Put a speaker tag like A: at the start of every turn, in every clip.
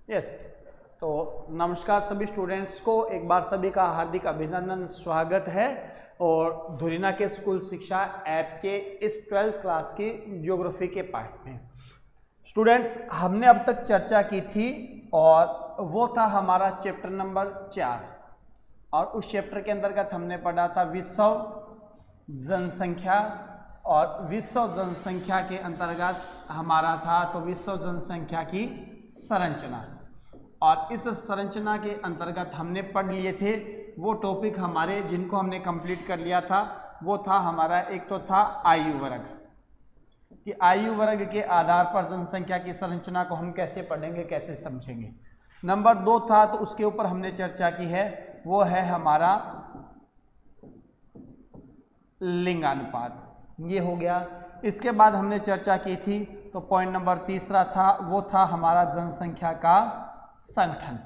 A: Yes. तो नमस्कार सभी स्टूडेंट्स को, एक बार सभी का हार्दिक अभिनंदन, स्वागत है। और धुरीना के स्कूल शिक्षा ऐप के इस 12th क्लास की ज्योग्राफी के पार्ट में स्टूडेंट्स हमने अब तक चर्चा की थी और वो था हमारा चैप्टर नंबर 4। और उस चैप्टर के अंतर्गत हमने पढ़ा था विश्व जनसंख्या, और विश्व जनसंख्या के अंतर्गत हमारा था तो विश्व जनसंख्या की संरचना। और इस संरचना के अंतर्गत हमने पढ़ लिए थे वो टॉपिक हमारे जिनको हमने कंप्लीट कर लिया था। वो था हमारा, एक तो था आयु वर्ग, कि आयु वर्ग के आधार पर जनसंख्या की संरचना को हम कैसे पढ़ेंगे, कैसे समझेंगे। नंबर 2 था तो उसके ऊपर हमने चर्चा की है, वो है हमारा लिंगानुपात, ये हो गया। इसके बाद हमने चर्चा की थी तो पॉइंट नंबर 3 था, वो था हमारा जनसंख्या का संगठन।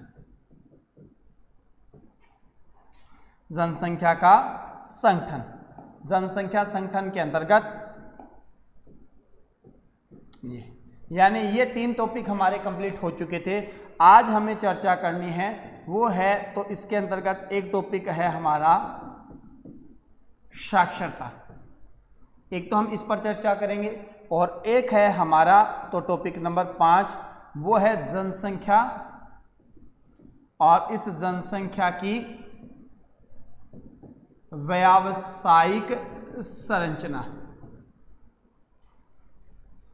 A: जनसंख्या का संगठन, जनसंख्या संगठन के अंतर्गत यानी ये 3 टॉपिक हमारे कंप्लीट हो चुके थे। आज हमें चर्चा करनी है वो है, तो इसके अंतर्गत एक टॉपिक है हमारा साक्षरता। एक तो हम इस पर चर्चा करेंगे और एक है हमारा तो टॉपिक नंबर 5, वो है जनसंख्या और इस जनसंख्या की व्यावसायिक संरचना,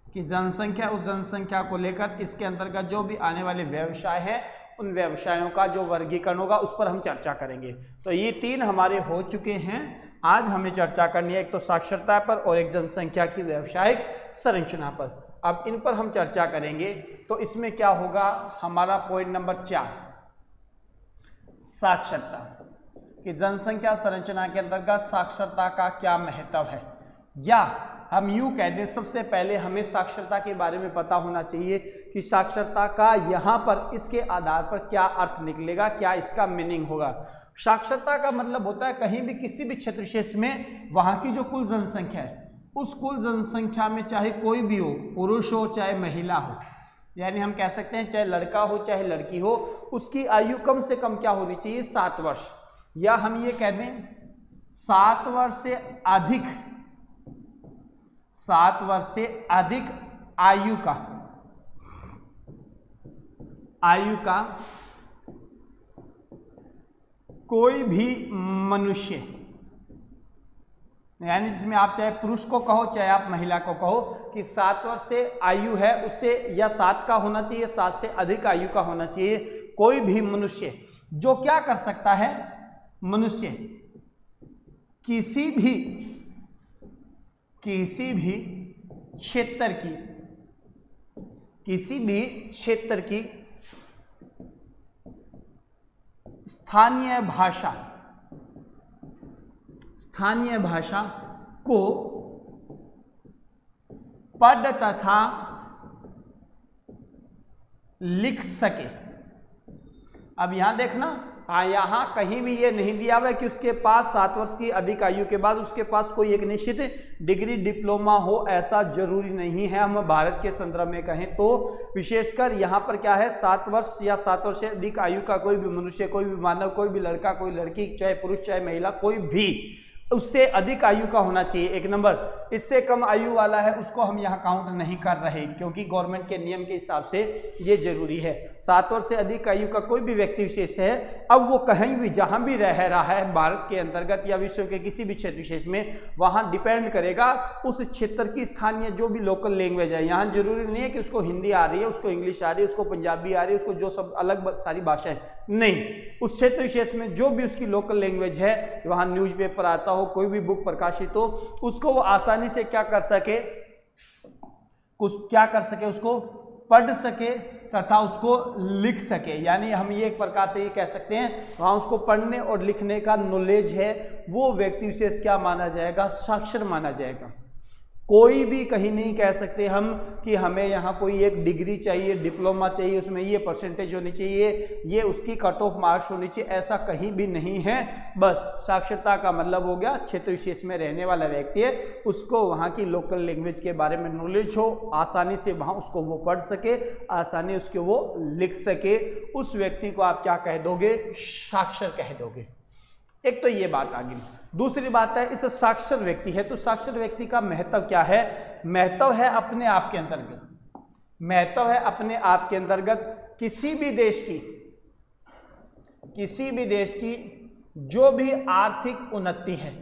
A: कि जनसंख्या, उस जनसंख्या को लेकर इसके अंतर्गत जो भी आने वाले व्यवसाय हैं उन व्यवसायों का जो वर्गीकरण होगा उस पर हम चर्चा करेंगे। तो ये 3 हमारे हो चुके हैं। आज हमें चर्चा करनी है एक तो साक्षरता पर और एक जनसंख्या की व्यावसायिक संरचना पर। अब इन पर हम चर्चा करेंगे। तो इसमें क्या होगा, हमारा पॉइंट नंबर 4 साक्षरता, कि जनसंख्या संरचना के अंतर्गत साक्षरता का क्या महत्व है, या हम यूं कह दें सबसे पहले हमें साक्षरता के बारे में पता होना चाहिए कि साक्षरता का यहाँ पर इसके आधार पर क्या अर्थ निकलेगा, क्या इसका मीनिंग होगा। साक्षरता का मतलब होता है कहीं भी किसी भी क्षेत्र विशेष में वहाँ की जो कुल जनसंख्या है उस कुल जनसंख्या में चाहे कोई भी हो, पुरुष हो चाहे महिला हो, यानी हम कह सकते हैं चाहे लड़का हो चाहे लड़की हो, उसकी आयु कम से कम क्या होनी चाहिए, 7 वर्ष, या हम ये कह दें 7 वर्ष से अधिक, 7 वर्ष से अधिक आयु का कोई भी मनुष्य, यानी जिसमें आप चाहे पुरुष को कहो चाहे आप महिला को कहो, कि 7 वर्ष से आयु है उससे या 7 का होना चाहिए, 7 से अधिक आयु का होना चाहिए कोई भी मनुष्य, जो क्या कर सकता है, मनुष्य किसी भी क्षेत्र की स्थानीय भाषा को पढ़ तथा लिख सके। अब यहां देखना, यहाँ कहीं भी ये नहीं दिया हुआ है कि उसके पास 7 वर्ष की अधिक आयु के बाद उसके पास कोई एक निश्चित डिग्री डिप्लोमा हो, ऐसा जरूरी नहीं है। हम भारत के संदर्भ में कहें तो विशेषकर यहाँ पर क्या है, 7 वर्ष या 7 वर्ष से अधिक आयु का कोई भी मनुष्य, कोई भी मानव, कोई भी लड़का कोई लड़की, चाहे पुरुष चाहे महिला, कोई भी उससे अधिक आयु का होना चाहिए। एक नंबर, इससे कम आयु वाला है उसको हम यहाँ काउंट नहीं कर रहे, क्योंकि गवर्नमेंट के नियम के हिसाब से ये जरूरी है। 7 वर्ष से अधिक आयु का कोई भी व्यक्ति विशेष है, अब वो कहीं भी जहाँ भी रह रहा है भारत के अंतर्गत या विश्व के किसी भी क्षेत्र विशेष में, वहाँ डिपेंड करेगा उस क्षेत्र की स्थानीय जो भी लोकल लैंग्वेज है। यहाँ जरूरी नहीं है कि उसको हिंदी आ रही है, उसको इंग्लिश आ रही है, उसको पंजाबी आ रही है, उसको जो सब अलग सारी भाषाएं, नहीं, उस क्षेत्र विशेष में जो भी उसकी लोकल लैंग्वेज है, वहाँ न्यूज़पेपर आता हो, कोई भी बुक प्रकाशित हो, उसको वो आसानी से क्या कर सके, उसको पढ़ सके तथा उसको लिख सके। यानी हम ये एक प्रकार से ये कह सकते हैं, वहाँ उसको पढ़ने और लिखने का नॉलेज है, वो व्यक्ति विशेष क्या माना जाएगा, साक्षर माना जाएगा। कोई भी कहीं नहीं कह सकते हम कि हमें यहाँ कोई एक डिग्री चाहिए, डिप्लोमा चाहिए, उसमें ये परसेंटेज होनी चाहिए, ये उसकी कट ऑफ मार्क्स होनी चाहिए, ऐसा कहीं भी नहीं है। बस साक्षरता का मतलब हो गया क्षेत्र विशेष में रहने वाला व्यक्ति है, उसको वहाँ की लोकल लैंग्वेज के बारे में नॉलेज हो, आसानी से वहाँ उसको वो पढ़ सके, आसानी उसके वो लिख सके, उस व्यक्ति को आप क्या कह दोगे? साक्षर कह दोगे। एक तो ये बात आ गई। दूसरी बात है, इस साक्षर व्यक्ति है तो साक्षर व्यक्ति का महत्व क्या है? महत्व है अपने आप के अंतर्गत, महत्व है अपने आप के अंतर्गत किसी भी देश की जो भी आर्थिक उन्नति है,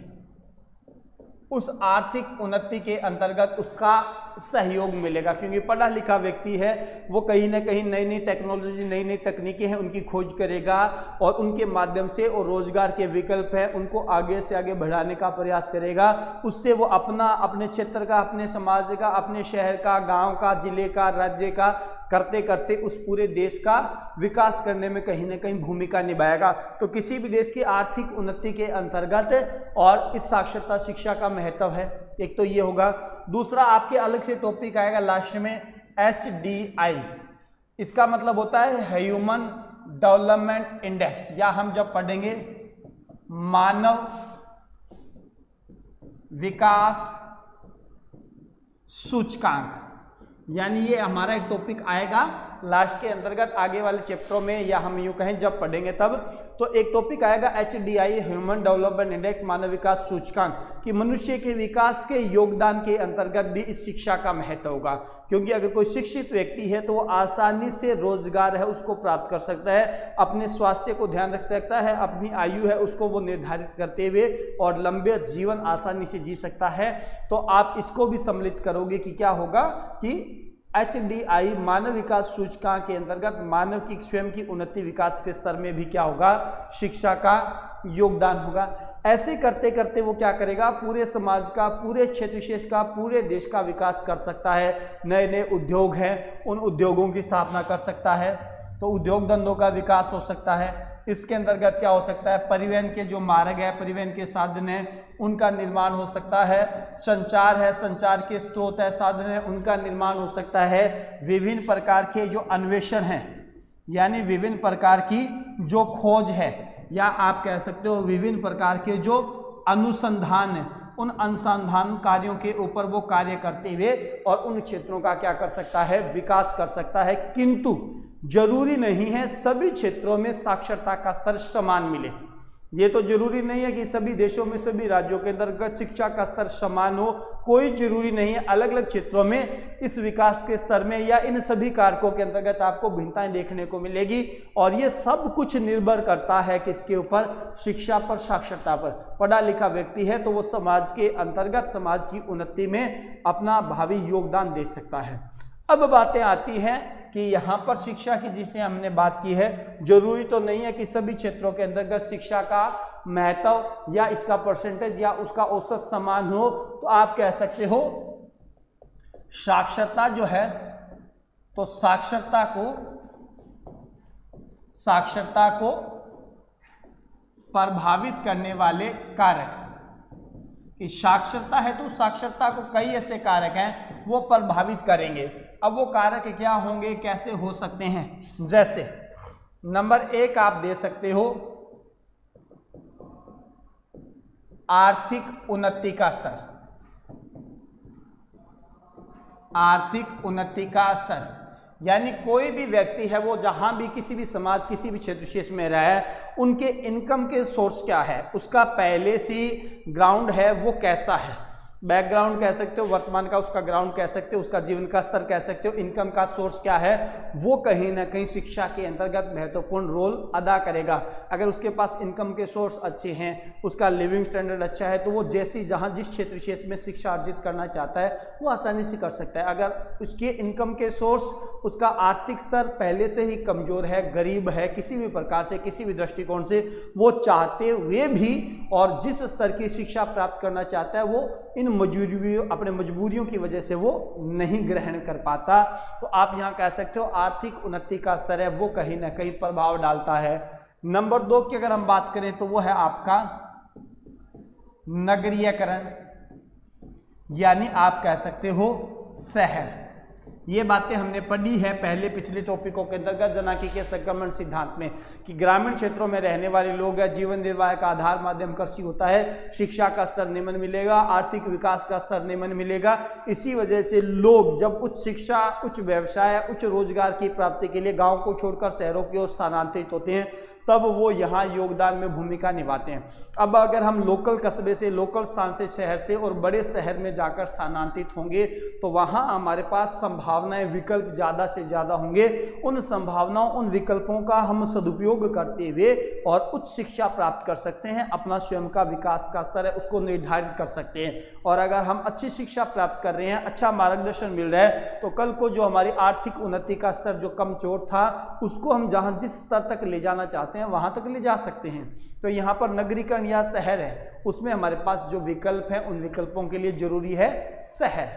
A: उस आर्थिक उन्नति के अंतर्गत उसका सहयोग मिलेगा, क्योंकि पढ़ा लिखा व्यक्ति है वो कहीं ना कहीं नई नई टेक्नोलॉजी, नई नई तकनीकें हैं उनकी खोज करेगा और उनके माध्यम से वो रोजगार के विकल्प है उनको आगे से आगे बढ़ाने का प्रयास करेगा। उससे वो अपने क्षेत्र का, अपने समाज का, अपने शहर का, गांव का, जिले का, राज्य का करते करते उस पूरे देश का विकास करने में कहीं ना कहीं भूमिका निभाएगा। तो किसी भी देश की आर्थिक उन्नति के अंतर्गत और इस साक्षरता शिक्षा का महत्व है, एक तो ये होगा। दूसरा आपके अलग से टॉपिक आएगा लास्ट में HDI, इसका मतलब होता है ह्यूमन डेवलपमेंट इंडेक्स, या हम जब पढ़ेंगे मानव विकास सूचकांक, यानी ये हमारा एक टॉपिक आएगा लास्ट के अंतर्गत आगे वाले चैप्टरों में, या हम यूं कहें जब पढ़ेंगे तब। तो एक टॉपिक आएगा HDI ह्यूमन डेवलपमेंट इंडेक्स, मानव विकास सूचकांक, कि मनुष्य के विकास के योगदान के अंतर्गत भी इस शिक्षा का महत्व होगा। क्योंकि अगर कोई शिक्षित व्यक्ति है तो वो आसानी से रोजगार है उसको प्राप्त कर सकता है, अपने स्वास्थ्य को ध्यान रख सकता है, अपनी आयु है उसको वो निर्धारित करते हुए और लंबे जीवन आसानी से जी सकता है। तो आप इसको भी सम्मिलित करोगे कि क्या होगा कि HDI मानव विकास सूचकांक के अंतर्गत मानव की स्वयं की उन्नति विकास के स्तर में भी क्या होगा? शिक्षा का योगदान होगा। ऐसे करते करते वो क्या करेगा? पूरे समाज का, पूरे क्षेत्र विशेष का, पूरे देश का विकास कर सकता है। नए नए उद्योग हैं उन उद्योगों की स्थापना कर सकता है, तो उद्योग धंधों का विकास हो सकता है। इसके अंतर्गत क्या हो सकता है? परिवहन के जो मार्ग है, परिवहन के साधन हैं उनका निर्माण हो सकता है। संचार है, संचार के स्रोत है, साधन है, उनका निर्माण हो सकता है। विभिन्न प्रकार के जो अन्वेषण हैं, यानी विभिन्न प्रकार की जो खोज है, या आप कह सकते हो विभिन्न प्रकार के जो अनुसंधान है, उन अनुसंधान कार्यों के ऊपर वो कार्य करते हुए और उन क्षेत्रों का क्या कर सकता है? विकास कर सकता है। किंतु जरूरी नहीं है सभी क्षेत्रों में साक्षरता का स्तर समान मिले। ये तो जरूरी नहीं है कि सभी देशों में, सभी राज्यों के अंतर्गत शिक्षा का स्तर समान हो, कोई जरूरी नहीं है। अलग अलग क्षेत्रों में इस विकास के स्तर में या इन सभी कारकों के अंतर्गत आपको भिन्नताएं देखने को मिलेगी, और ये सब कुछ निर्भर करता है किसके ऊपर? शिक्षा पर, साक्षरता पर। पढ़ा लिखा व्यक्ति है तो वो समाज के अंतर्गत समाज की उन्नति में अपना भावी योगदान दे सकता है। अब बातें आती हैं कि यहाँ पर शिक्षा की जिसे हमने बात की है, जरूरी तो नहीं है कि सभी क्षेत्रों के अंतर्गत शिक्षा का महत्व या इसका परसेंटेज या उसका औसत समान हो। तो आप कह सकते हो साक्षरता जो है, तो साक्षरता को प्रभावित करने वाले कारक, कि साक्षरता है तो साक्षरता को कई ऐसे कारक हैं वो प्रभावित करेंगे। अब वो कारक क्या होंगे, कैसे हो सकते हैं? जैसे नंबर 1 आप दे सकते हो आर्थिक उन्नति का स्तर। आर्थिक उन्नति का स्तर यानी कोई भी व्यक्ति है वो जहां भी, किसी भी समाज, किसी भी क्षेत्र विशेष में रहा है, उनके इनकम के सोर्स क्या है, उसका पहले से ग्राउंड है वो कैसा है, बैकग्राउंड कह सकते हो, वर्तमान का उसका ग्राउंड कह सकते हो, उसका जीवन का स्तर कह सकते हो, इनकम का सोर्स क्या है, वो कहीं ना कहीं शिक्षा के अंतर्गत महत्वपूर्ण रोल अदा करेगा। अगर उसके पास इनकम के सोर्स अच्छे हैं, उसका लिविंग स्टैंडर्ड अच्छा है, तो वो जैसी जहाँ जिस क्षेत्र विशेष में शिक्षा अर्जित करना चाहता है वो आसानी से कर सकता है। अगर उसके इनकम के सोर्स, उसका आर्थिक स्तर पहले से ही कमजोर है, गरीब है, किसी भी प्रकार से, किसी भी दृष्टिकोण से, वो चाहते हुए भी और जिस स्तर की शिक्षा प्राप्त करना चाहता है वो इन अपने मजबूरियों की वजह से वो नहीं ग्रहण कर पाता। तो आप यहां कह सकते हो आर्थिक उन्नति का स्तर है वो कहीं ना कहीं प्रभाव डालता है। नंबर 2 की अगर हम बात करें तो वो है आपका नगरीयकरण। यानी आप कह सकते हो शहर। ये बातें हमने पढ़ी है पहले पिछले टॉपिकों के अंतर्गत जनाकी के संक्रमण सिद्धांत में कि ग्रामीण क्षेत्रों में रहने वाले लोग या जीवन निर्वाह का आधार माध्यम कृषि होता है, शिक्षा का स्तर निम्न मिलेगा, आर्थिक विकास का स्तर निम्न मिलेगा। इसी वजह से लोग जब उच्च शिक्षा, उच्च व्यवसाय, उच्च रोजगार की प्राप्ति के लिए गाँव को छोड़कर शहरों की ओर स्थानांतरित होते हैं, तब वो यहाँ योगदान में भूमिका निभाते हैं। अब अगर हम लोकल कस्बे से, लोकल स्थान से, शहर से और बड़े शहर में जाकर स्थानांतरित होंगे तो वहाँ हमारे पास संभावनाएं, विकल्प ज़्यादा से ज़्यादा होंगे। उन संभावनाओं, उन विकल्पों का हम सदुपयोग करते हुए और उच्च शिक्षा प्राप्त कर सकते हैं, अपना स्वयं का विकास का स्तर है उसको निर्धारित कर सकते हैं। और अगर हम अच्छी शिक्षा प्राप्त कर रहे हैं, अच्छा मार्गदर्शन मिल रहा है, तो कल को जो हमारी आर्थिक उन्नति का स्तर जो कमजोर था उसको हम जहाँ जिस स्तर तक ले जाना चाहते हैं वहां तक ले जा सकते हैं। तो यहाँ पर नगरीकरण या शहर है, उसमें हमारे पास जो विकल्प है उन विकल्पों के लिए जरूरी है शहर।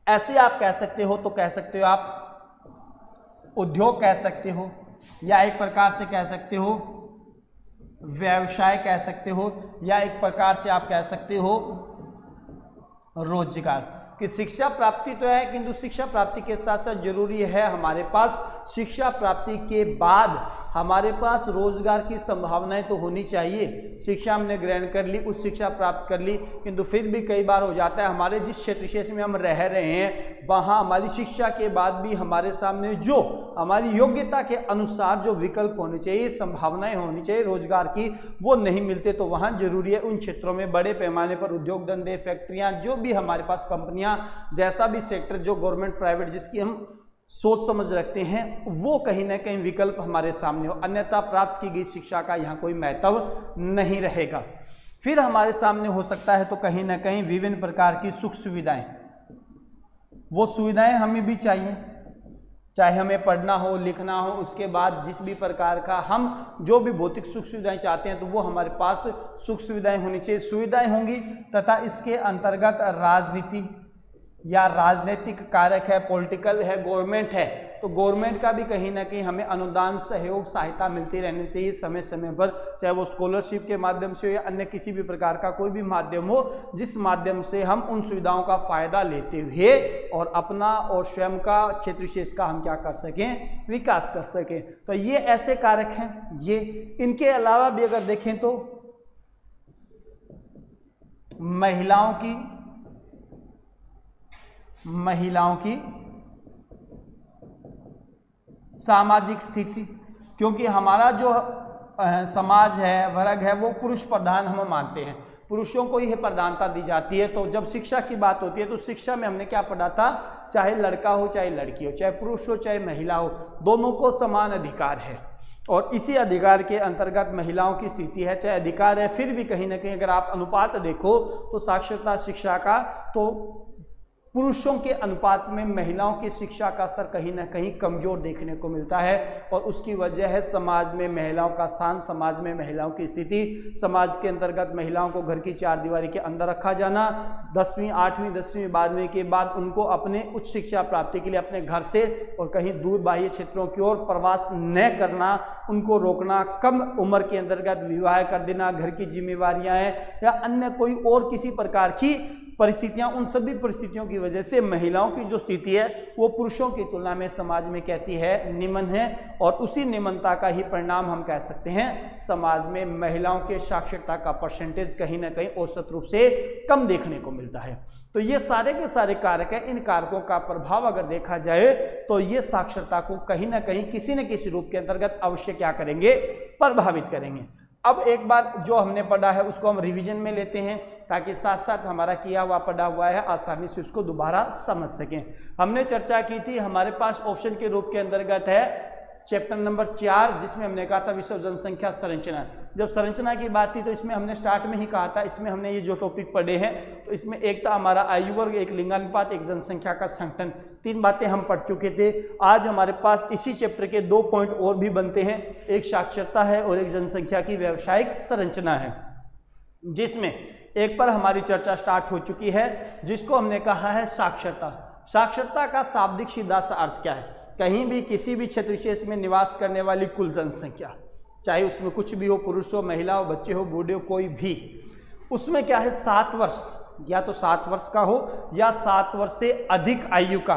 A: ऐसे आप कह सकते हो, तो कह सकते हो आप उद्योग कह सकते हो, या एक प्रकार से कह सकते हो व्यवसाय कह सकते हो, या एक प्रकार से आप कह सकते हो रोजगार। कि शिक्षा प्राप्ति तो है, किंतु शिक्षा प्राप्ति के साथ साथ जरूरी है हमारे पास शिक्षा प्राप्ति के बाद हमारे पास रोजगार की संभावनाएं तो होनी चाहिए। शिक्षा हमने ग्रहण कर ली, उच्च शिक्षा प्राप्त कर ली, किंतु फिर भी कई बार हो जाता है हमारे जिस क्षेत्र विशेष में हम रह रहे हैं वहाँ हमारी शिक्षा के बाद भी हमारे सामने जो हमारी योग्यता के अनुसार जो विकल्प होने चाहिए, संभावनाएं होनी चाहिए रोजगार की, वो नहीं मिलते। तो वहाँ जरूरी है उन क्षेत्रों में बड़े पैमाने पर उद्योग धंधे, फैक्ट्रियाँ, जो भी हमारे पास कंपनियाँ, जैसा भी सेक्टर जो गवर्नमेंट प्राइवेट जिसकी हम सोच समझ रखते हैं, वो कहीं ना कहीं विकल्प हमारे सामने हो, अन्यथा प्राप्त की गई शिक्षा का यहाँ कोई महत्व नहीं रहेगा। फिर हमारे सामने हो सकता है तो कहीं ना कहीं विभिन्न प्रकार की सुख सुविधाएं, वो सुविधाएं हमें भी चाहिए, चाहे हमें पढ़ना हो, लिखना हो, उसके बाद जिस भी प्रकार का हम जो भी भौतिक सुख सुविधाएं चाहते हैं तो वो हमारे पास सुख सुविधाएं होनी चाहिए, सुविधाएं होंगी। तथा इसके अंतर्गत राजनीति या राजनीतिक कारक है, पॉलिटिकल है, गवर्नमेंट है, तो गवर्नमेंट का भी कहीं ना कहीं हमें अनुदान, सहयोग, सहायता मिलती रहनी चाहिए समय समय पर, चाहे वो स्कॉलरशिप के माध्यम से हो या अन्य किसी भी प्रकार का कोई भी माध्यम हो, जिस माध्यम से हम उन सुविधाओं का फायदा लेते हुए और अपना और स्वयं का क्षेत्र विशेष का हम क्या कर सकें, विकास कर सकें। तो ये ऐसे कारक हैं। ये इनके अलावा भी अगर देखें तो महिलाओं की सामाजिक स्थिति, क्योंकि हमारा जो समाज है, वर्ग है, वो पुरुष प्रधान हम मानते हैं, पुरुषों को ही प्रधानता दी जाती है। तो जब शिक्षा की बात होती है तो शिक्षा में हमने क्या पढ़ा था, चाहे लड़का हो चाहे लड़की हो, चाहे पुरुष हो चाहे महिला हो, दोनों को समान अधिकार है। और इसी अधिकार के अंतर्गत महिलाओं की स्थिति है, चाहे अधिकार है, फिर भी कहीं ना कहीं अगर आप अनुपात देखो तो साक्षरता शिक्षा का, तो पुरुषों के अनुपात में महिलाओं की शिक्षा का स्तर कहीं ना कहीं कमजोर देखने को मिलता है। और उसकी वजह है समाज में महिलाओं का स्थान, समाज में महिलाओं की स्थिति, समाज के अंतर्गत महिलाओं को घर की चार दीवारी के अंदर रखा जाना, 10वीं 8वीं 10वीं 12वीं के बाद उनको अपने उच्च शिक्षा प्राप्ति के लिए अपने घर से और कहीं दूर बाह्य क्षेत्रों की ओर प्रवास न करना, उनको रोकना, कम उम्र के अंतर्गत विवाह कर देना, घर की जिम्मेवारियां हैं या अन्य कोई और किसी प्रकार की परिस्थितियां, उन सभी परिस्थितियों की वजह से महिलाओं की जो स्थिति है वो पुरुषों की तुलना में समाज में कैसी है, निम्न है। और उसी निम्नता का ही परिणाम हम कह सकते हैं समाज में महिलाओं के साक्षरता का परसेंटेज कहीं ना कहीं औसत रूप से कम देखने को मिलता है। तो ये सारे के सारे कारक हैं, इन कारकों का प्रभाव अगर देखा जाए तो ये साक्षरता को कहीं ना कहीं किसी न किसी रूप के अंतर्गत अवश्य क्या करेंगे, प्रभावित करेंगे। अब एक बार जो हमने पढ़ा है उसको हम रिवीजन में लेते हैं ताकि साथ साथ हमारा किया हुआ पढ़ा हुआ है आसानी से उसको दोबारा समझ सकें। हमने चर्चा की थी, हमारे पास ऑप्शन के रूप के अंतर्गत है चैप्टर नंबर 4, जिसमें हमने कहा था विश्व जनसंख्या संरचना। जब संरचना की बात थी तो इसमें हमने स्टार्ट में ही कहा था, इसमें हमने ये जो टॉपिक पढ़े हैं तो इसमें एक था हमारा आयु वर्ग, एक लिंगानुपात, एक जनसंख्या का संगठन, 3 बातें हम पढ़ चुके थे। आज हमारे पास इसी चैप्टर के 2 पॉइंट और भी बनते हैं, एक साक्षरता है और एक जनसंख्या की व्यावसायिक संरचना है, जिसमें एक पर हमारी चर्चा स्टार्ट हो चुकी है जिसको हमने कहा है साक्षरता। साक्षरता का शाब्दिक सीधा सा अर्थ क्या है, कहीं भी किसी भी क्षेत्र विशेष में निवास करने वाली कुल जनसंख्या, चाहे उसमें कुछ भी हो, पुरुष हो, महिला हो, बच्चे हो, बूढ़े हो, कोई भी, उसमें क्या है 7 वर्ष या तो 7 वर्ष का हो या 7 वर्ष से अधिक आयु का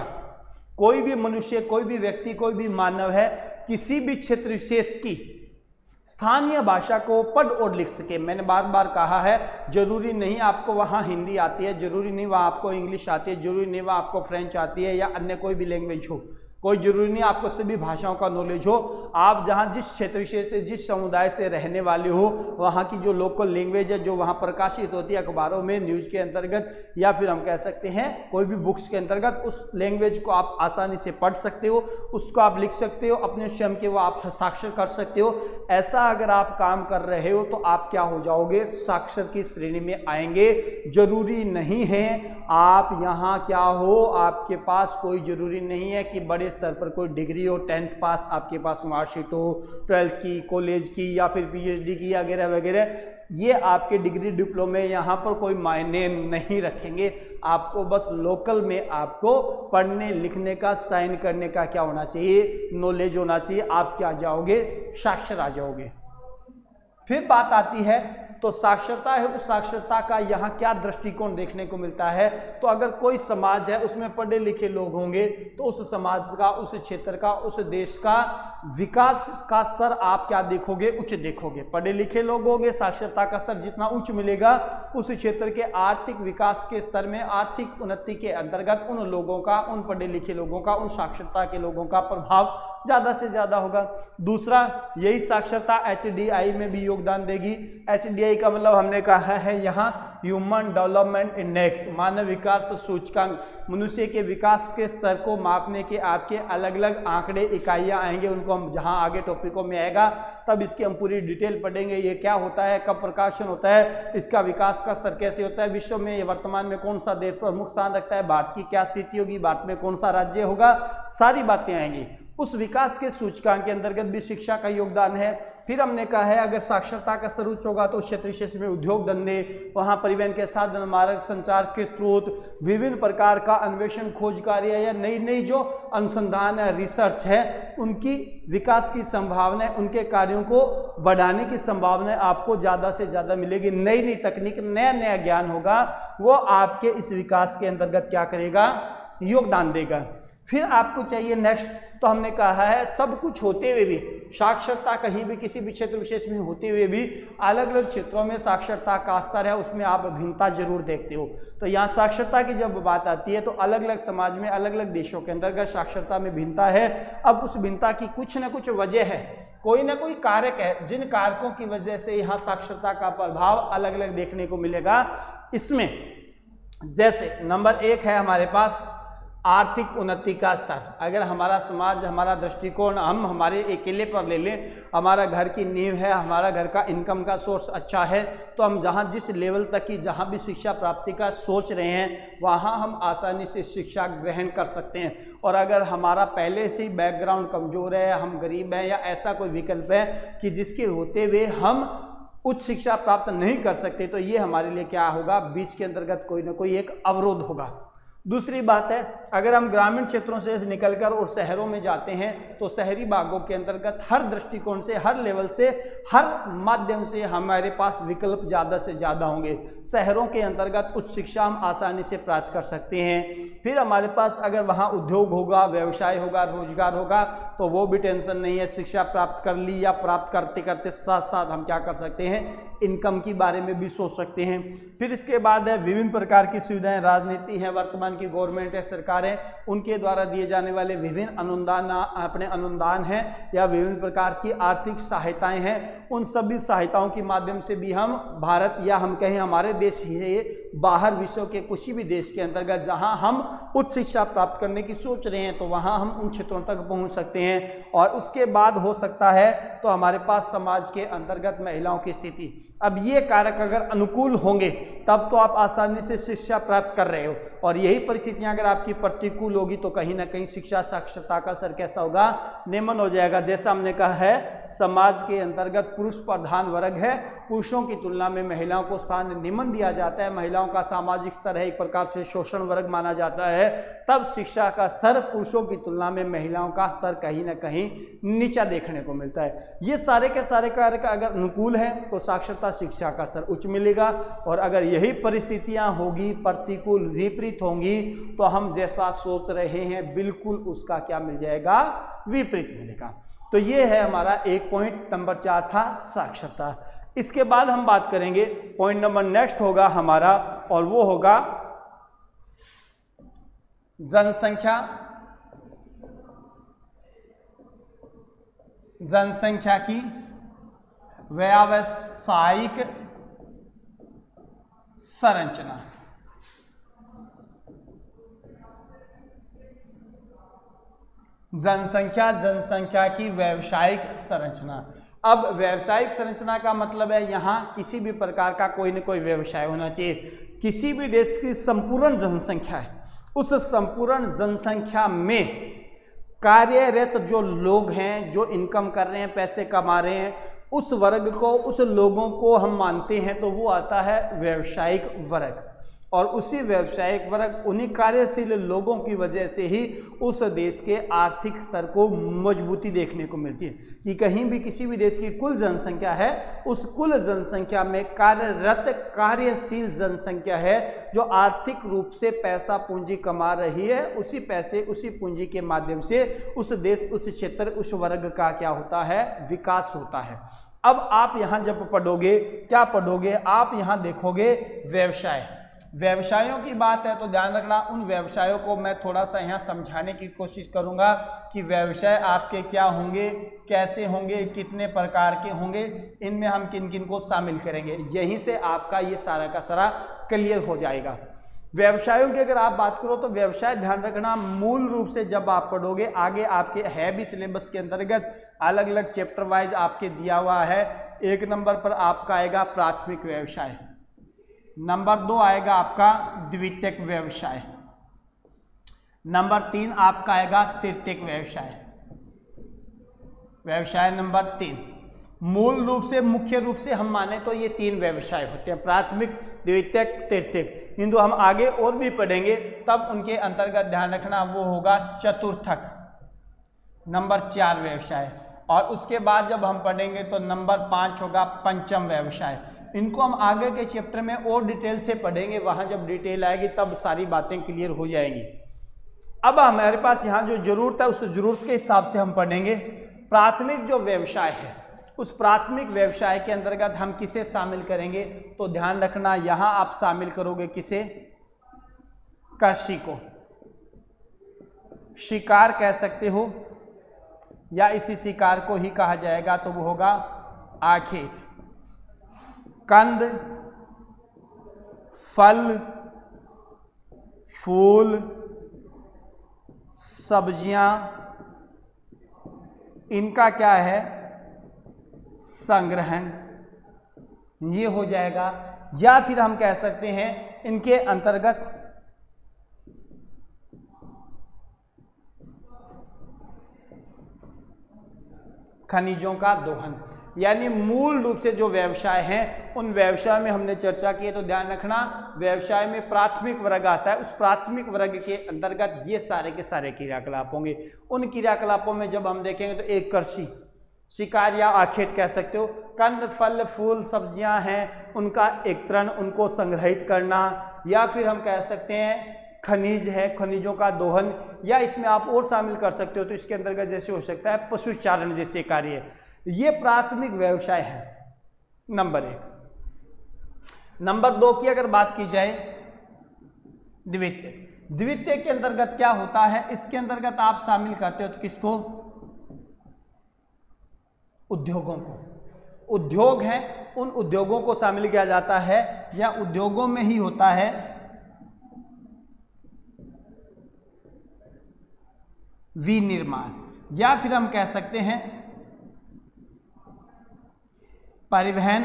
A: कोई भी मनुष्य, कोई भी व्यक्ति, कोई भी मानव है, किसी भी क्षेत्र विशेष की स्थानीय भाषा को पढ़ और लिख सके। मैंने बार बार कहा है, जरूरी नहीं आपको वहाँ हिंदी आती है, जरूरी नहीं वहाँ आपको इंग्लिश आती है, जरूरी नहीं वहाँ आपको फ्रेंच आती है या अन्य कोई भी लैंग्वेज हो, कोई जरूरी नहीं आपको सभी भाषाओं का नॉलेज हो। आप जहाँ जिस क्षेत्र विशेष से, जिस समुदाय से रहने वाले हो, वहाँ की जो लोकल लैंग्वेज है, जो वहाँ प्रकाशित होती है अखबारों में, न्यूज़ के अंतर्गत, या फिर हम कह सकते हैं कोई भी बुक्स के अंतर्गत, उस लैंग्वेज को आप आसानी से पढ़ सकते हो, उसको आप लिख सकते हो, अपने स्वयं के वो आप हस्ताक्षर कर सकते हो। ऐसा अगर आप काम कर रहे हो तो आप क्या हो जाओगे, साक्षर की श्रेणी में आएंगे। जरूरी नहीं है आप यहाँ क्या हो, आपके पास कोई जरूरी नहीं है कि बड़े स्तर पर कोई डिग्री हो, 10th पास आपके पास मार्कशीट हो, 12th की, कॉलेज की या फिर PhD की वगैरह वगैरह, ये आपके डिग्री डिप्लोमे यहाँ पर कोई मायने नहीं रखेंगे। आपको बस लोकल में आपको पढ़ने लिखने का, साइन करने का क्या होना चाहिए, नॉलेज होना चाहिए। आप क्या आ जाओगे, साक्षर आ जाओगे। फिर बात आती है तो साक्षरता है, उस साक्षरता का यहाँ क्या दृष्टिकोण देखने को मिलता है। तो अगर कोई समाज है उसमें पढ़े लिखे लोग होंगे तो उस समाज का, उस क्षेत्र का, उस देश का विकास का स्तर आप क्या देखोगे, उच्च देखोगे। पढ़े लिखे लोग होंगे, साक्षरता का स्तर जितना उच्च मिलेगा, उस क्षेत्र के आर्थिक विकास के स्तर में, आर्थिक उन्नति के अंतर्गत उन लोगों का, उन पढ़े लिखे लोगों का, उन साक्षरता के लोगों का प्रभाव ज़्यादा से ज़्यादा होगा। दूसरा, यही साक्षरता HDI में भी योगदान देगी। HDI का मतलब हमने कहा है यहाँ ह्यूमन डेवलपमेंट इंडेक्स, मानव विकास सूचकांक। मनुष्य के विकास के स्तर को मापने के आपके अलग अलग आंकड़े, इकाइयाँ आएंगे, उनको हम जहाँ आगे टॉपिकों में आएगा तब इसकी हम पूरी डिटेल पढ़ेंगे। ये क्या होता है, कब प्रकाशन होता है, इसका विकास का स्तर कैसे होता है, विश्व में ये वर्तमान में कौन सा देश प्रमुख स्थान रखता है, भारत की क्या स्थिति होगी, भारत में कौन सा राज्य होगा, सारी बातें आएंगी। उस विकास के सूचकांक के अंतर्गत भी शिक्षा का योगदान है। फिर हमने कहा है अगर साक्षरता का स्तर उच्च होगा तो उस क्षेत्र विशेष में उद्योग धंधे, वहाँ परिवहन के साधन, मार्ग, संचार के स्रोत, विभिन्न प्रकार का अन्वेषण, खोज कार्य या नई नई जो अनुसंधान है, रिसर्च है, उनकी विकास की संभावना, उनके कार्यों को बढ़ाने की संभावना आपको ज़्यादा से ज़्यादा मिलेगी। नई नई तकनीक, नया नया ज्ञान होगा, वो आपके इस विकास के अंतर्गत क्या करेगा, योगदान देगा। फिर आपको चाहिए नेक्स्ट, तो हमने कहा है सब कुछ होते हुए भी, साक्षरता कहीं भी किसी भी क्षेत्र विशेष में होते हुए भी अलग अलग क्षेत्रों में साक्षरता का स्तर है, उसमें आप भिन्नता जरूर देखते हो। तो यहाँ साक्षरता की जब बात आती है तो अलग अलग समाज में, अलग अलग देशों के अंतर्गत साक्षरता में भिन्नता है। अब उस भिन्नता की कुछ न कुछ वजह है, कोई ना कोई कारक है, जिन कारकों की वजह से यहाँ साक्षरता का प्रभाव अलग अलग देखने को मिलेगा। इसमें जैसे नंबर 1 है हमारे पास आर्थिक उन्नति का स्तर। अगर हमारा समाज, हमारा दृष्टिकोण हम हमारे अकेले पर ले लें, हमारा घर की नींव है, हमारा घर का इनकम का सोर्स अच्छा है, तो हम जहाँ जिस लेवल तक की जहाँ भी शिक्षा प्राप्ति का सोच रहे हैं वहाँ हम आसानी से शिक्षा ग्रहण कर सकते हैं। और अगर हमारा पहले से ही बैकग्राउंड कमज़ोर है, हम गरीब हैं या ऐसा कोई विकल्प है कि जिसके होते हुए हम उच्च शिक्षा प्राप्त नहीं कर सकते, तो ये हमारे लिए क्या होगा, बीच के अंतर्गत कोई ना कोई एक अवरोध होगा। दूसरी बात है, अगर हम ग्रामीण क्षेत्रों से निकलकर और शहरों में जाते हैं तो शहरी भागों के अंतर्गत हर दृष्टिकोण से, हर लेवल से, हर माध्यम से हमारे पास विकल्प ज़्यादा से ज़्यादा होंगे। शहरों के अंतर्गत उच्च शिक्षा हम आसानी से प्राप्त कर सकते हैं। फिर हमारे पास अगर वहाँ उद्योग होगा, व्यवसाय होगा, रोजगार होगा, तो वो भी टेंशन नहीं है। शिक्षा प्राप्त कर ली या प्राप्त करते करते साथ साथ हम क्या कर सकते हैं, इनकम के बारे में भी सोच सकते हैं। फिर इसके बाद है विभिन्न प्रकार की सुविधाएं, राजनीति है, वर्तमान की गवर्नमेंट है, सरकार है, उनके द्वारा दिए जाने वाले विभिन्न अनुदान हैं या विभिन्न प्रकार की आर्थिक सहायताएं हैं। उन सभी सहायताओं के माध्यम से भी हम भारत या हम कहें हमारे देश ही बाहर विश्व के किसी भी देश के अंतर्गत जहां हम उच्च शिक्षा प्राप्त करने की सोच रहे हैं तो वहां हम उन क्षेत्रों तक पहुंच सकते हैं। और उसके बाद हो सकता है तो हमारे पास समाज के अंतर्गत महिलाओं की स्थिति, अब ये कारक अगर अनुकूल होंगे तब तो आप आसानी से शिक्षा प्राप्त कर रहे हो। और यही परिस्थितियां अगर आपकी प्रतिकूल होगी तो कहीं ना कहीं शिक्षा साक्षरता का स्तर कैसा होगा, निम्न हो जाएगा। जैसा हमने कहा है समाज के अंतर्गत पुरुष प्रधान वर्ग है, पुरुषों की तुलना में महिलाओं को स्थान निम्न दिया जाता है, महिलाओं का सामाजिक स्तर है एक प्रकार से शोषण वर्ग माना जाता है, तब शिक्षा का स्तर पुरुषों की तुलना में महिलाओं का स्तर कहीं ना कहीं नीचा देखने को मिलता है। ये सारे के सारे कार्य का अगर अनुकूल है तो साक्षरता शिक्षा का स्तर उच्च मिलेगा, और अगर यही परिस्थितियां होगी प्रतिकूल विपरीत होंगी तो हम जैसा सोच रहे हैं बिल्कुल उसका क्या मिल जाएगा, विपरीत मिलेगा। तो ये है हमारा एक पॉइंट नंबर 4 था साक्षरता। इसके बाद हम बात करेंगे पॉइंट नंबर नेक्स्ट होगा हमारा, और वो होगा जनसंख्या। जनसंख्या की व्यावसायिक संरचना। जनसंख्या की व्यावसायिक संरचना। अब व्यावसायिक संरचना का मतलब है यहाँ किसी भी प्रकार का कोई न कोई व्यवसाय होना चाहिए। किसी भी देश की संपूर्ण जनसंख्या है, उस संपूर्ण जनसंख्या में कार्यरत जो लोग हैं, जो इनकम कर रहे हैं, पैसे कमा रहे हैं, उस वर्ग को, उस लोगों को हम मानते हैं तो वो आता है व्यावसायिक वर्ग। और उसी व्यावसायिक वर्ग, उन्हीं कार्यशील लोगों की वजह से ही उस देश के आर्थिक स्तर को मजबूती देखने को मिलती है कि कहीं भी किसी भी देश की कुल जनसंख्या है, उस कुल जनसंख्या में कार्यरत कार्यशील जनसंख्या है जो आर्थिक रूप से पैसा पूंजी कमा रही है, उसी पैसे उसी पूंजी के माध्यम से उस देश, उस क्षेत्र, उस वर्ग का क्या होता है, विकास होता है। अब आप यहाँ जब पढ़ोगे, क्या पढ़ोगे आप, यहाँ देखोगे व्यवसाय। व्यवसायों की बात है तो ध्यान रखना, उन व्यवसायों को मैं थोड़ा सा यहाँ समझाने की कोशिश करूँगा कि व्यवसाय आपके क्या होंगे, कैसे होंगे, कितने प्रकार के होंगे, इनमें हम किन किन को शामिल करेंगे। यहीं से आपका ये सारा का सारा क्लियर हो जाएगा। व्यवसायों की अगर आप बात करो तो व्यवसाय ध्यान रखना मूल रूप से जब आप पढ़ोगे, आगे आपके है भी सिलेबस के अंतर्गत अलग अलग चैप्टर वाइज आपके दिया हुआ है। 1 नंबर पर आपका आएगा प्राथमिक व्यवसाय, नंबर 2 आएगा आपका द्वितीयक व्यवसाय, नंबर 3 आपका आएगा तृतीयक व्यवसाय। व्यवसाय नंबर 3 मूल रूप से, मुख्य रूप से हम माने तो ये 3 व्यवसाय होते हैं, प्राथमिक, द्वितीयक, तृतीयक। किंतु हम आगे और भी पढ़ेंगे तब उनके अंतर्गत ध्यान रखना वो होगा चतुर्थक, नंबर 4 व्यवसाय। और उसके बाद जब हम पढ़ेंगे तो नंबर 5 होगा पंचम व्यवसाय। इनको हम आगे के चैप्टर में और डिटेल से पढ़ेंगे, वहां जब डिटेल आएगी तब सारी बातें क्लियर हो जाएंगी। अब हमारे पास यहाँ जो जरूरत है उस जरूरत के हिसाब से हम पढ़ेंगे। प्राथमिक जो व्यवसाय है, उस प्राथमिक व्यवसाय के अंतर्गत हम किसे शामिल करेंगे, तो ध्यान रखना यहाँ आप शामिल करोगे किसे, कृषि को, शिकार कह सकते हो या इसी शिकार को ही कहा जाएगा तो वो होगा आखेट। कंद, फल, फूल, सब्जियां, इनका क्या है, संग्रहण, ये हो जाएगा। या फिर हम कह सकते हैं इनके अंतर्गत खनिजों का दोहन। यानी मूल रूप से जो व्यवसाय हैं उन व्यवसाय में हमने चर्चा की है तो ध्यान रखना व्यवसाय में प्राथमिक वर्ग आता है, उस प्राथमिक वर्ग के अंतर्गत ये सारे के सारे क्रियाकलाप होंगे। उन क्रियाकलापों में जब हम देखेंगे तो एक कृषि, शिकार या आखेट कह सकते हो, कंद, फल, फूल, सब्जियां हैं, उनका एकत्रण, उनको संग्रहित करना, या फिर हम कह सकते हैं खनिज है, खनिजों का दोहन, या इसमें आप और शामिल कर सकते हो तो इसके अंतर्गत जैसे हो सकता है पशुचारण जैसे कार्य। ये प्राथमिक व्यवसाय है नंबर 1। नंबर 2 की अगर बात की जाए द्वितीय। द्वितीय के अंतर्गत क्या होता है, इसके अंतर्गत आप शामिल करते हो तो किसको, उद्योगों को। उद्योग हैं, उन उद्योगों को शामिल किया जाता है, या उद्योगों में ही होता है विनिर्माण, या फिर हम कह सकते हैं परिवहन,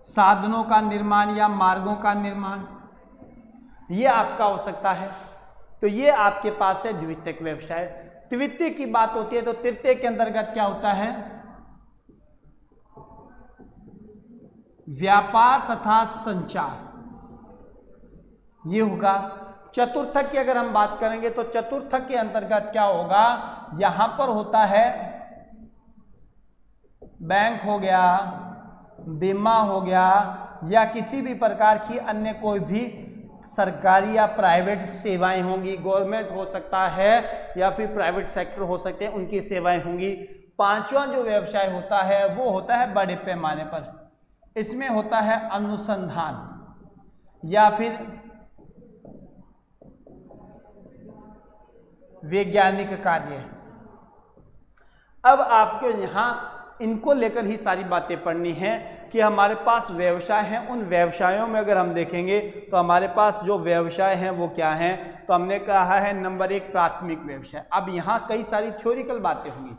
A: साधनों का निर्माण या मार्गों का निर्माण, ये आपका हो सकता है। तो ये आपके पास है द्वितीयक व्यवसाय। तृतीय की बात होती है तो तृतीय के अंतर्गत क्या होता है, व्यापार तथा संचार, ये होगा। चतुर्थक की अगर हम बात करेंगे तो चतुर्थक के अंतर्गत क्या होगा, यहां पर होता है बैंक हो गया, बीमा हो गया, या किसी भी प्रकार की अन्य कोई भी सरकारी या प्राइवेट सेवाएं होंगी, गवर्नमेंट हो सकता है या फिर प्राइवेट सेक्टर हो सकते हैं, उनकी सेवाएं होंगी। पांचवा जो व्यवसाय होता है वो होता है बड़े पैमाने पर, इसमें होता है अनुसंधान या फिर वैज्ञानिक कार्य। अब आपको यहाँ इनको लेकर ही सारी बातें पढ़नी है कि हमारे पास व्यवसाय हैं, उन व्यवसायों में अगर हम देखेंगे तो हमारे पास जो व्यवसाय हैं वो क्या हैं, तो हमने कहा है नंबर 1 प्राथमिक व्यवसाय। अब यहाँ कई सारी थ्योरिकल बातें होंगी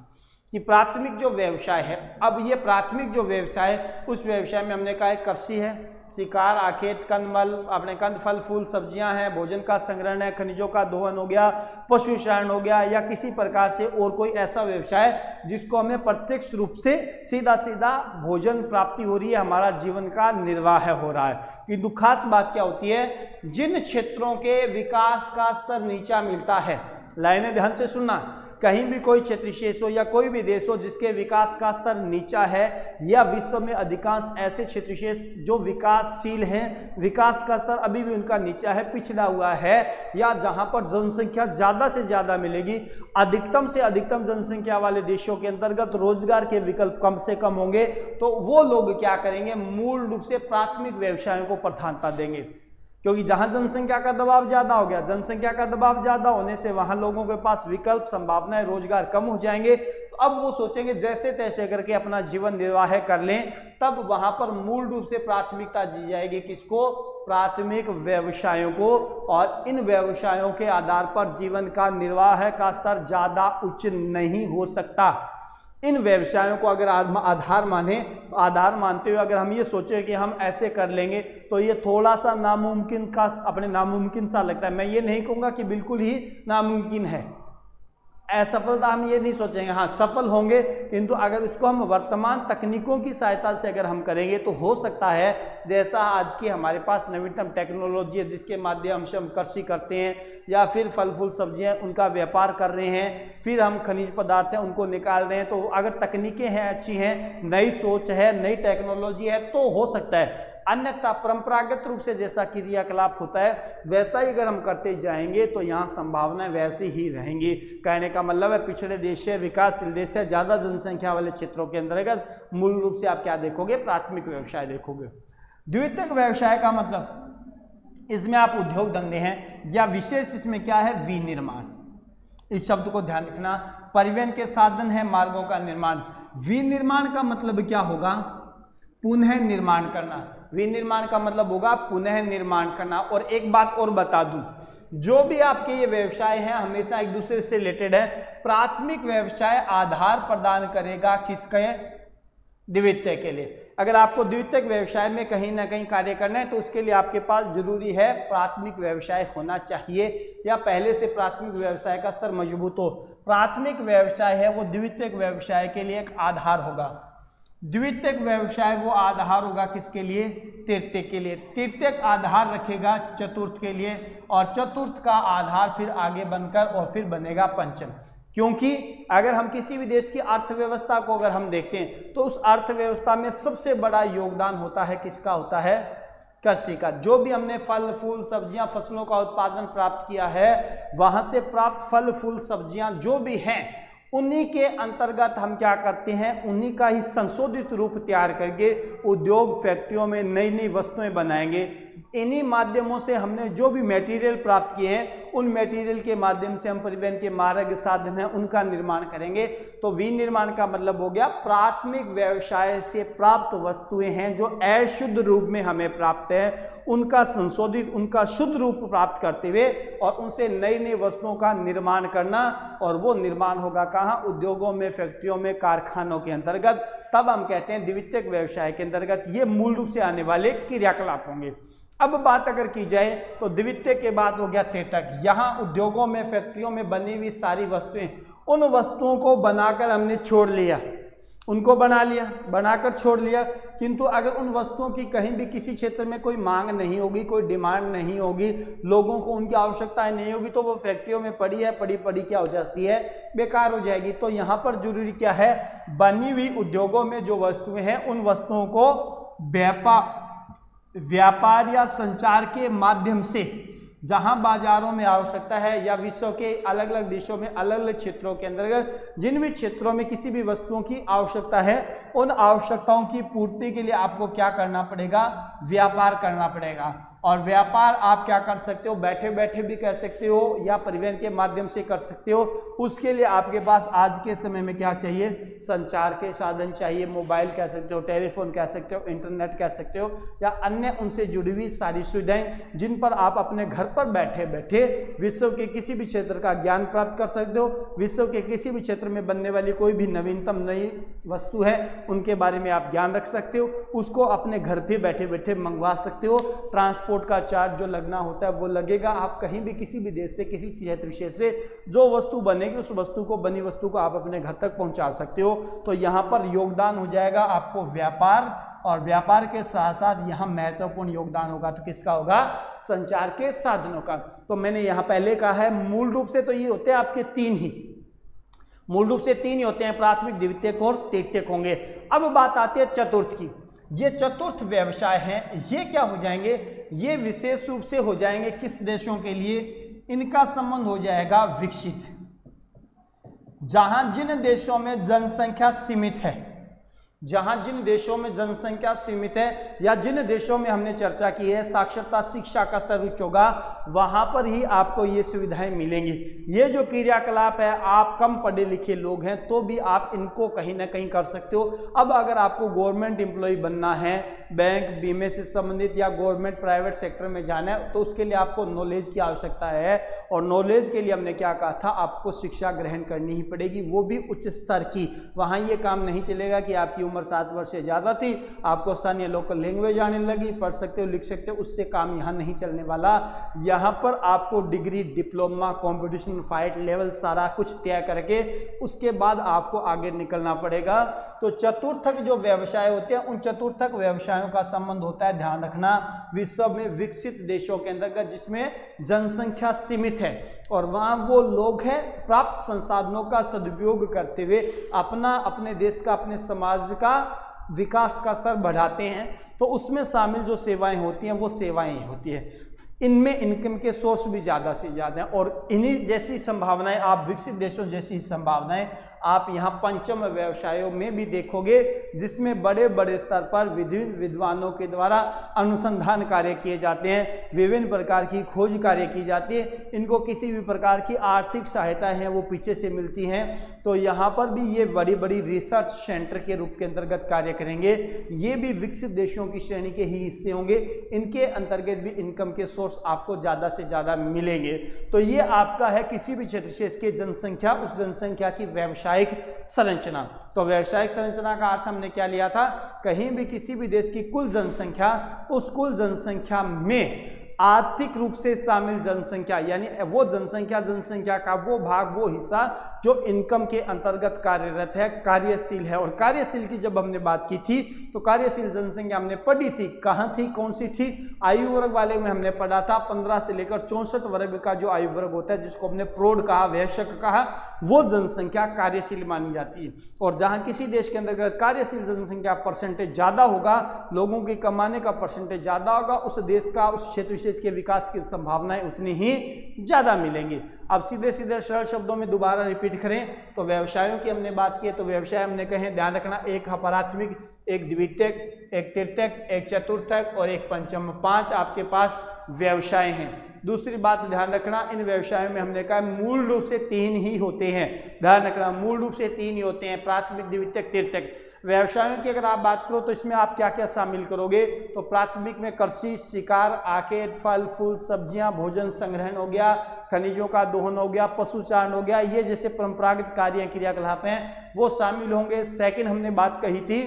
A: कि प्राथमिक जो व्यवसाय है, अब ये प्राथमिक जो व्यवसाय है उस व्यवसाय में हमने कहा है कृषि है, शिकार, आखेट, कंदमल, अपने कंद, फल फूल, सब्जियां हैं, भोजन का संग्रहण है, खनिजों का दोहन हो गया, पशु चारण हो गया, या किसी प्रकार से और कोई ऐसा व्यवसाय जिसको हमें प्रत्यक्ष रूप से सीधा सीधा भोजन प्राप्ति हो रही है, हमारा जीवन का निर्वाह हो रहा है। किंतु खास बात क्या होती है, जिन क्षेत्रों के विकास का स्तर नीचा मिलता है, लाइनें ध्यान से सुनना, कहीं भी कोई क्षेत्र विशेष हो या कोई भी देश हो जिसके विकास का स्तर नीचा है, या विश्व में अधिकांश ऐसे क्षेत्र विशेष जो विकासशील हैं, विकास का स्तर अभी भी उनका नीचा है, पिछड़ा हुआ है, या जहां पर जनसंख्या ज़्यादा से ज़्यादा मिलेगी, अधिकतम से अधिकतम जनसंख्या वाले देशों के अंतर्गत रोजगार के विकल्प कम से कम होंगे, तो वो लोग क्या करेंगे, मूल रूप से प्राथमिक व्यवसायों को प्राथमिकता देंगे। क्योंकि जहां जनसंख्या का दबाव ज्यादा हो गया, जनसंख्या का दबाव ज्यादा होने से वहां लोगों के पास विकल्प, संभावनाएं, रोजगार कम हो जाएंगे, तो अब वो सोचेंगे जैसे तैसे करके अपना जीवन निर्वाह कर लें, तब वहां पर मूल रूप से प्राथमिकता दी जाएगी किसको, प्राथमिक व्यवसायों को, और इन व्यवसायों के आधार पर जीवन का निर्वाह का स्तर ज्यादा उच्च नहीं हो सकता। इन व्यवसायों को अगर आधार माने, तो आधार मानते हुए अगर हम ये सोचें कि हम ऐसे कर लेंगे तो ये थोड़ा सा नामुमकिन का, अपने नामुमकिन सा लगता है। मैं ये नहीं कहूँगा कि बिल्कुल ही नामुमकिन है, असफलता हम ये नहीं सोचेंगे, हाँ सफल होंगे, किंतु अगर उसको हम वर्तमान तकनीकों की सहायता से अगर हम करेंगे तो हो सकता है, जैसा आज की हमारे पास नवीनतम टेक्नोलॉजी है जिसके माध्यम से हम कृषि करते हैं, या फिर फल फूल सब्जियां उनका व्यापार कर रहे हैं, फिर हम खनिज पदार्थ हैं उनको निकाल रहे हैं, तो अगर तकनीकें हैं अच्छी हैं, नई सोच है, नई टेक्नोलॉजी है, तो हो सकता है। अन्यथा परंपरागत रूप से जैसा क्रियाकलाप होता है वैसा ही अगर हम करते जाएंगे तो यहाँ संभावनाएं वैसी ही रहेंगी। कहने का मतलब है पिछड़े देश से, विकासशील देश से, ज़्यादा जनसंख्या वाले क्षेत्रों के अंतर्गत मूल रूप से आप क्या देखोगे, प्राथमिक व्यवसाय देखोगे। द्वितीयक व्यवसाय का मतलब इसमें आप उद्योग धंधे हैं, या विशेष इसमें क्या है, विनिर्माण। इस शब्द को ध्यान रखना, परिवहन के साधन है, मार्गों का निर्माण। विनिर्माण का मतलब क्या होगा, पुनः निर्माण करना। विनिर्माण का मतलब होगा पुनः निर्माण करना। और एक बात और बता दूं, जो भी आपके ये व्यवसाय हैं हमेशा एक दूसरे से रिलेटेड है। प्राथमिक व्यवसाय आधार प्रदान करेगा किसके, द्वितीय के लिए। अगर आपको द्वितीयक व्यवसाय में कहीं ना कहीं कार्य करना है तो उसके लिए आपके पास जरूरी है प्राथमिक व्यवसाय होना चाहिए, या पहले से प्राथमिक व्यवसाय का स्तर मजबूत हो। प्राथमिक व्यवसाय है वो द्वितीयक व्यवसाय के लिए एक आधार होगा। द्वितीयक व्यवसाय वो आधार होगा किसके लिए, तृतीयक के लिए। तृतीयक आधार रखेगा चतुर्थ के लिए, और चतुर्थ का आधार फिर आगे बनकर और फिर बनेगा पंचम। क्योंकि अगर हम किसी भी देश की अर्थव्यवस्था को अगर हम देखते हैं तो उस अर्थव्यवस्था में सबसे बड़ा योगदान होता है किसका, होता है कृषि का। जो भी हमने फल फूल सब्जियां, फसलों का उत्पादन प्राप्त किया है, वहां से प्राप्त फल फूल सब्जियां जो भी हैं, उन्हीं के अंतर्गत हम क्या करते हैं, उन्हीं का ही संशोधित रूप तैयार करके उद्योग फैक्ट्रियों में नई नई वस्तुएं बनाएंगे। इन्हीं माध्यमों से हमने जो भी मटेरियल प्राप्त किए हैं, उन मटेरियल के माध्यम से हम परिवहन के मार्ग साधन हैं उनका निर्माण करेंगे। तो विनिर्माण का मतलब हो गया प्राथमिक व्यवसाय से प्राप्त वस्तुएं हैं जो अशुद्ध रूप में हमें प्राप्त है, उनका संशोधित, उनका शुद्ध रूप प्राप्त करते हुए और उनसे नई नई वस्तुओं का निर्माण करना। और वो निर्माण होगा कहाँ, उद्योगों में, फैक्ट्रियों में, कारखानों के अंतर्गत। तब हम कहते हैं द्वितीयक व्यवसाय के अंतर्गत ये मूल रूप से आने वाले क्रियाकलाप होंगे। अब बात अगर की जाए तो द्वितीय के बाद हो गया तृतीयक। यहाँ उद्योगों में, फैक्ट्रियों में बनी हुई सारी वस्तुएं, उन वस्तुओं को बनाकर हमने छोड़ लिया, उनको बना लिया, बनाकर छोड़ लिया, किंतु अगर उन वस्तुओं की कहीं भी किसी क्षेत्र में कोई मांग नहीं होगी, कोई डिमांड नहीं होगी, लोगों को उनकी आवश्यकताएं नहीं होगी, तो वो फैक्ट्रियों में पड़ी है, पड़ी क्या हो जाती है, बेकार हो जाएगी। तो यहाँ पर जरूरी क्या है, बनी हुई उद्योगों में जो वस्तुएं हैं उन वस्तुओं को व्यापार या संचार के माध्यम से, जहां बाजारों में आवश्यकता है या विश्व के अलग अलग देशों में अलग अलग क्षेत्रों के अंतर्गत जिन भी क्षेत्रों में किसी भी वस्तुओं की आवश्यकता है, उन आवश्यकताओं की पूर्ति के लिए आपको क्या करना पड़ेगा, व्यापार करना पड़ेगा। और व्यापार आप क्या कर सकते हो, बैठे बैठे भी कर सकते हो या परिवहन के माध्यम से कर सकते हो। उसके लिए आपके पास आज के समय में क्या चाहिए, संचार के साधन चाहिए। मोबाइल कह सकते हो, टेलीफोन कह सकते हो, इंटरनेट कह सकते हो, या अन्य उनसे जुड़ी हुई सारी सुविधाएं जिन पर आप अपने घर पर बैठे बैठे विश्व के किसी भी क्षेत्र का ज्ञान प्राप्त कर सकते हो। विश्व के किसी भी क्षेत्र में बनने वाली कोई भी नवीनतम नई वस्तु है उनके बारे में आप ज्ञान रख सकते हो, उसको अपने घर पे बैठे बैठे मंगवा सकते हो। ट्रांसपोर्ट का चार्ज जो लगना होता है वो लगेगा। आप कहीं भी किसी भी देश से, किसी क्षेत्र विशेष से जो वस्तु बनेगी उस वस्तु को, बनी वस्तु को आप अपने घर तक पहुंचा सकते हो। तो यहाँ पर योगदान हो जाएगा आपको व्यापार, और व्यापार के साथ साथ यहाँ महत्वपूर्ण योगदान होगा तो किसका होगा, संचार के साधनों का। तो मैंने यहाँ पहले कहा है मूल रूप से तो ये होते हैं आपके तीन ही, मूल रूप से तीन ही होते हैं, प्राथमिक, द्वितीयक और तृतीयक होंगे। अब बात आती है चतुर्थ की। ये चतुर्थ व्यवसाय हैं, ये क्या हो जाएंगे, ये विशेष रूप से हो जाएंगे किस देशों के लिए, इनका संबंध हो जाएगा विकसित, जहां जिन देशों में जनसंख्या सीमित है, जहां जिन देशों में जनसंख्या सीमित है या जिन देशों में हमने चर्चा की है साक्षरता, शिक्षा का स्तर उच्च होगा, वहां पर ही आपको ये सुविधाएं मिलेंगी। ये जो क्रियाकलाप है, आप कम पढ़े लिखे लोग हैं तो भी आप इनको कहीं ना कहीं कर सकते हो। अब अगर आपको गवर्नमेंट एम्प्लॉय बनना है, बैंक, बीमे से संबंधित या गवर्नमेंट प्राइवेट सेक्टर में जाना है, तो उसके लिए आपको नॉलेज की आवश्यकता है, और नॉलेज के लिए हमने क्या कहा था, आपको शिक्षा ग्रहण करनी ही पड़ेगी, वो भी उच्च स्तर की। वहाँ ये काम नहीं चलेगा कि आपकी उम्र 7 वर्ष से ज़्यादा थी, आपको स्थानीय लोकल लैंग्वेज आने लगी, पढ़ सकते हो, लिख सकते हो, उससे काम यहाँ नहीं चलने वाला। यहाँ पर आपको degree, diploma, competition, fight level सारा कुछ तय करके उसके बाद आपको आगे निकलना पड़ेगा। तो चतुर्थक जो व्यवसाय होते हैं, उन चतुर्थक व्यवसायों का संबंध होता है, ध्यान रखना, विश्व में विकसित देशों के अंतर्गत जिसमें जनसंख्या सीमित है और वहाँ वो लोग हैं प्राप्त संसाधनों का सदुपयोग करते हुए अपने देश का, अपने समाज का विकास का स्तर बढ़ाते हैं। तो उसमें शामिल जो सेवाएं होती हैं वो सेवाएं होती है, इनमें इनकम के सोर्स भी ज़्यादा से ज़्यादा हैं, और इन्हीं जैसी संभावनाएं, आप विकसित देशों जैसी संभावनाएं आप यहाँ पंचम व्यवसायों में भी देखोगे, जिसमें बड़े बड़े स्तर पर विभिन्न विद्वानों के द्वारा अनुसंधान कार्य किए जाते हैं, विभिन्न प्रकार की खोज कार्य की जाती है, इनको किसी भी प्रकार की आर्थिक सहायता है वो पीछे से मिलती हैं। तो यहाँ पर भी ये बड़ी बड़ी रिसर्च सेंटर के रूप के अंतर्गत कार्य करेंगे, ये भी विकसित देशों की श्रेणी के ही हिस्से होंगे, इनके अंतर्गत भी इनकम के सोर्स आपको ज़्यादा से ज़्यादा मिलेंगे। तो ये आपका है किसी भी क्षेत्र से इसकी जनसंख्या, उस जनसंख्या की व्यवसायिक संरचना। तो व्यवसायिक संरचना का अर्थ हमने क्या लिया था, कहीं भी किसी भी देश की कुल जनसंख्या, उस कुल जनसंख्या में आर्थिक रूप से शामिल जनसंख्या, यानी वो जनसंख्या का वो भाग, वो हिस्सा जो इनकम के अंतर्गत कार्यरत है, कार्यशील है। और कार्यशील की जब हमने बात की थी तो कार्यशील जनसंख्या हमने पढ़ी थी, कहाँ थी, कौन सी थी, आयु वर्ग वाले में हमने पढ़ा था 15 से लेकर 64 वर्ग का जो आयु वर्ग होता है, जिसको हमने प्रौढ़ कहा, वयस्क कहा, वो जनसंख्या कार्यशील मानी जाती है। और जहाँ किसी देश के अंतर्गत कार्यशील जनसंख्या परसेंटेज ज़्यादा होगा, लोगों के कमाने का परसेंटेज ज़्यादा होगा, उस देश का, उस क्षेत्र विशेष के विकास की संभावनाएं उतनी ही ज़्यादा मिलेंगी। अब सीधे सीधे सरल शब्दों में दोबारा रिपीट करें तो व्यवसायों की हमने बात की, तो व्यवसाय हमने कहे, ध्यान रखना, एक प्राथमिक, एक द्वितीयक, एक तृतीयक, एक चतुर्थक और एक पंचम, 5 आपके पास व्यवसाय हैं। दूसरी बात ध्यान रखना, इन व्यवसायों में हमने कहा मूल रूप से 3 ही होते हैं, ध्यान रखना, मूल रूप से 3 ही होते हैं, प्राथमिक, द्वितीयक, तृतीयक। व्यवसायों की अगर आप बात करो तो इसमें आप क्या क्या शामिल करोगे, तो प्राथमिक में कृषि, शिकार, आखेट, फल फूल, सब्जियां, भोजन संग्रहण हो गया, खनिजों का दोहन हो गया, पशुचारण हो गया, ये जैसे परंपरागत कार्य क्रियाकलाप हैं वो शामिल होंगे। सेकंड हमने बात कही थी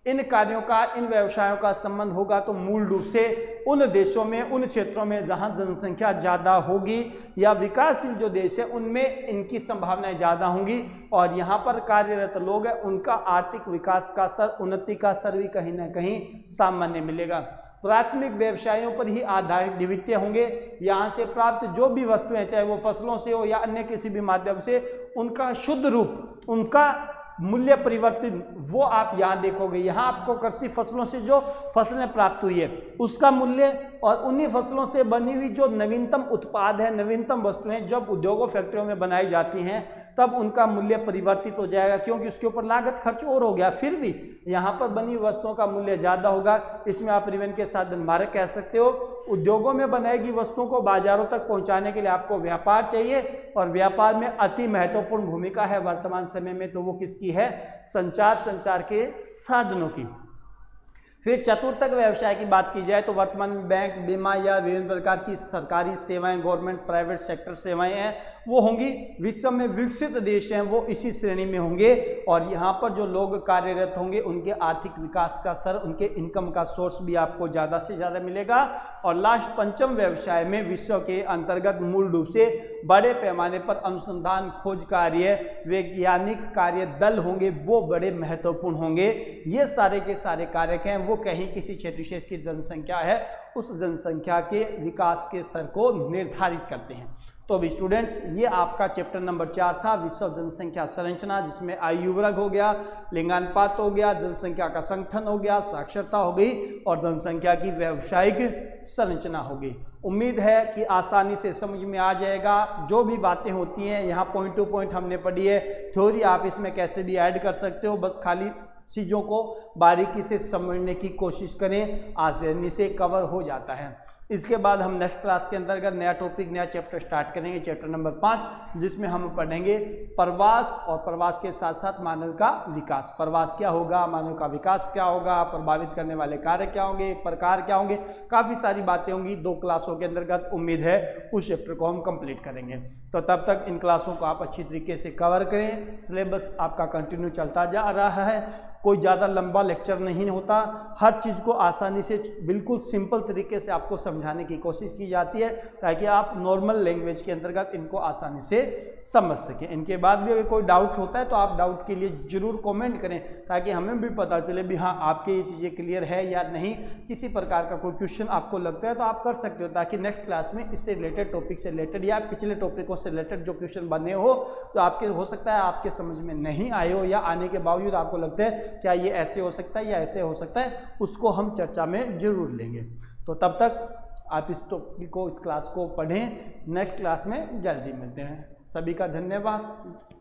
A: इन कार्यों का, इन व्यवसायों का संबंध होगा तो मूल रूप से उन देशों में, उन क्षेत्रों में जहां जनसंख्या ज़्यादा होगी या विकासशील जो देश है उनमें इनकी संभावनाएं ज़्यादा होंगी और यहाँ पर कार्यरत लोग हैं उनका आर्थिक विकास का स्तर, उन्नति का स्तर भी कहीं ना कहीं सामान्य मिलेगा। प्राथमिक व्यवसायों पर ही आधारित द्वितीय होंगे। यहाँ से प्राप्त जो भी वस्तुएं, चाहे वो फसलों से हो या अन्य किसी भी माध्यम से, उनका शुद्ध रूप, उनका मूल्य परिवर्तित वो आप यहाँ देखोगे। यहाँ आपको कृषि फसलों से जो फसलें प्राप्त हुई है उसका मूल्य और उन्हीं फसलों से बनी हुई जो नवीनतम उत्पाद है, नवीनतम वस्तुएं जब उद्योगों फैक्ट्रियों में बनाई जाती हैं तब उनका मूल्य परिवर्तित हो जाएगा, क्योंकि उसके ऊपर लागत खर्च और हो गया। फिर भी यहाँ पर बनी हुई वस्तुओं का मूल्य ज़्यादा होगा। इसमें आप परिवहन के साधन मार्ग कह सकते हो। उद्योगों में बनाई गई वस्तुओं को बाजारों तक पहुँचाने के लिए आपको व्यापार चाहिए और व्यापार में अति महत्वपूर्ण भूमिका है वर्तमान समय में, तो वो किसकी है? संचार के साधनों की। फिर चतुर्थक व्यवसाय की बात की जाए तो वर्तमान में बैंक, बीमा या विभिन्न प्रकार की सरकारी सेवाएं, गवर्नमेंट प्राइवेट सेक्टर सेवाएं हैं वो होंगी। विश्व में विकसित देश हैं वो इसी श्रेणी में होंगे और यहाँ पर जो लोग कार्यरत होंगे उनके आर्थिक विकास का स्तर, उनके इनकम का सोर्स भी आपको ज़्यादा से ज़्यादा मिलेगा। और लास्ट पंचम व्यवसाय में विश्व के अंतर्गत मूल रूप से बड़े पैमाने पर अनुसंधान, खोज कार्य, वैज्ञानिक कार्य दल होंगे, वो बड़े महत्वपूर्ण होंगे। ये सारे के सारे कारक हैं वो कहीं किसी क्षेत्र विशेष की जनसंख्या है उस जनसंख्या के विकास के स्तर को निर्धारित करते हैं। तो अब स्टूडेंट्स, ये आपका चैप्टर नंबर 4 था, विश्व जनसंख्या संरचना, जिसमें आयु वर्ग हो गया, लिंगानुपात हो गया, जनसंख्या का संगठन हो गया, साक्षरता हो गई और जनसंख्या की व्यावसायिक संरचना हो गई। उम्मीद है कि आसानी से समझ में आ जाएगा। जो भी बातें होती हैं यहाँ पॉइंट टू पॉइंट हमने पढ़ी है, थ्योरी आप इसमें कैसे भी ऐड कर सकते हो, बस खाली चीज़ों को बारीकी से समझने की कोशिश करें, आसानी से कवर हो जाता है। इसके बाद हम नेक्स्ट क्लास के अंतर्गत नया टॉपिक, नया चैप्टर स्टार्ट करेंगे, चैप्टर नंबर 5, जिसमें हम पढ़ेंगे प्रवास और प्रवास के साथ साथ मानव का विकास। प्रवास क्या होगा, मानव का विकास क्या होगा, प्रभावित करने वाले कार्य क्या होंगे, प्रकार क्या होंगे, काफ़ी सारी बातें होंगी 2 क्लासों के अंतर्गत। उम्मीद है उस चैप्टर को हम कंप्लीट करेंगे। तो तब तक इन क्लासों को आप अच्छी तरीके से कवर करें। सिलेबस आपका कंटिन्यू चलता जा रहा है, कोई ज़्यादा लंबा लेक्चर नहीं होता, हर चीज़ को आसानी से बिल्कुल सिंपल तरीके से आपको समझाने की कोशिश की जाती है ताकि आप नॉर्मल लैंग्वेज के अंतर्गत इनको आसानी से समझ सकें। इनके बाद भी अगर कोई डाउट होता है तो आप डाउट के लिए ज़रूर कमेंट करें ताकि हमें भी पता चले भी हाँ आपके ये चीज़ें क्लियर है या नहीं। किसी प्रकार का कोई क्वेश्चन आपको लगता है तो आप कर सकते हो ताकि नेक्स्ट क्लास में इससे रिलेटेड, टॉपिक से रिलेटेड या पिछले टॉपिकों से रिलेटेड जो क्वेश्चन बने हो तो आपके हो सकता है आपके समझ में नहीं आए हो या आने के बावजूद आपको लगता है क्या ये ऐसे हो सकता है या ऐसे हो सकता है, उसको हम चर्चा में जरूर लेंगे। तो तब तक आप इस टॉपिक को, इस क्लास को पढ़ें। नेक्स्ट क्लास में जल्दी मिलते हैं। सभी का धन्यवाद।